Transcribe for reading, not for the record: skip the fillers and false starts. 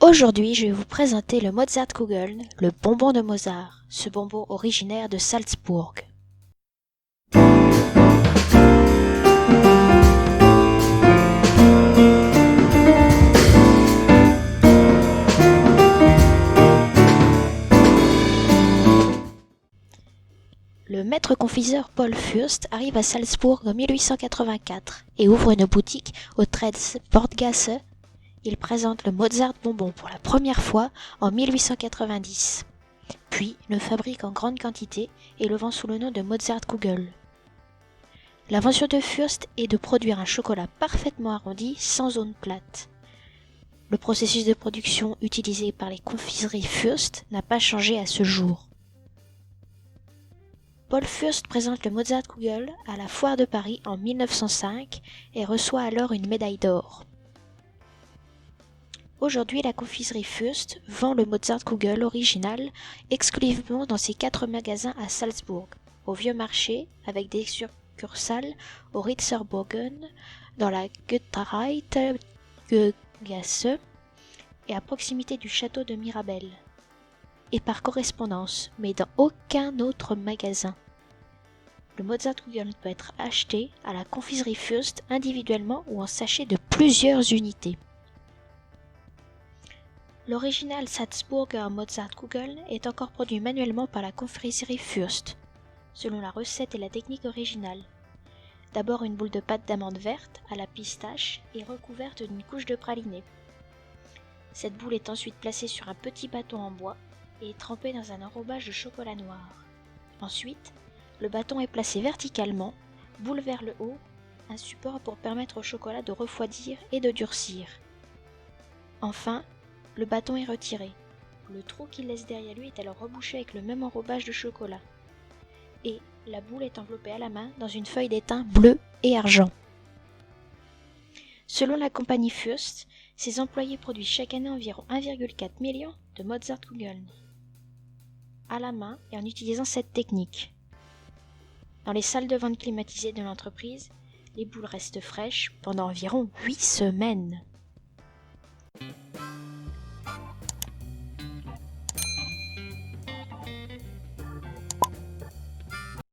Aujourd'hui, je vais vous présenter le Mozartkugeln, le bonbon de Mozart, ce bonbon originaire de Salzbourg. Le maître confiseur Paul Fürst arrive à Salzbourg en 1884 et ouvre une boutique au 13 Portgasse. Il présente le Mozart bonbon pour la première fois en 1890, puis le fabrique en grande quantité et le vend sous le nom de Mozartkugel. L'invention de Fürst est de produire un chocolat parfaitement arrondi sans zone plate. Le processus de production utilisé par les confiseries Fürst n'a pas changé à ce jour. Paul Fürst présente le Mozartkugel à la Foire de Paris en 1905 et reçoit alors une médaille d'or. Aujourd'hui, la confiserie Fürst vend le Mozartkugel original exclusivement dans ses 4 magasins à Salzbourg, au Vieux Marché, avec des succursales au Ritzerbogen, dans la Goethe-Gasse et à proximité du château de Mirabel, et par correspondance, mais dans aucun autre magasin. Le Mozartkugel peut être acheté à la confiserie Fürst individuellement ou en sachet de plusieurs unités. L'original Salzburger Mozartkugel est encore produit manuellement par la confiserie Fürst, selon la recette et la technique originale. D'abord une boule de pâte d'amande verte à la pistache et recouverte d'une couche de praliné. Cette boule est ensuite placée sur un petit bâton en bois et trempée dans un enrobage de chocolat noir. Ensuite, le bâton est placé verticalement, boule vers le haut, un support pour permettre au chocolat de refroidir et de durcir. Enfin, le bâton est retiré. Le trou qu'il laisse derrière lui est alors rebouché avec le même enrobage de chocolat. Et la boule est enveloppée à la main dans une feuille d'étain bleu et argent. Selon la compagnie Fürst, ses employés produisent chaque année environ 1,4 million de Mozartkugeln à la main et en utilisant cette technique. Dans les salles de vente climatisées de l'entreprise, les boules restent fraîches pendant environ 8 semaines.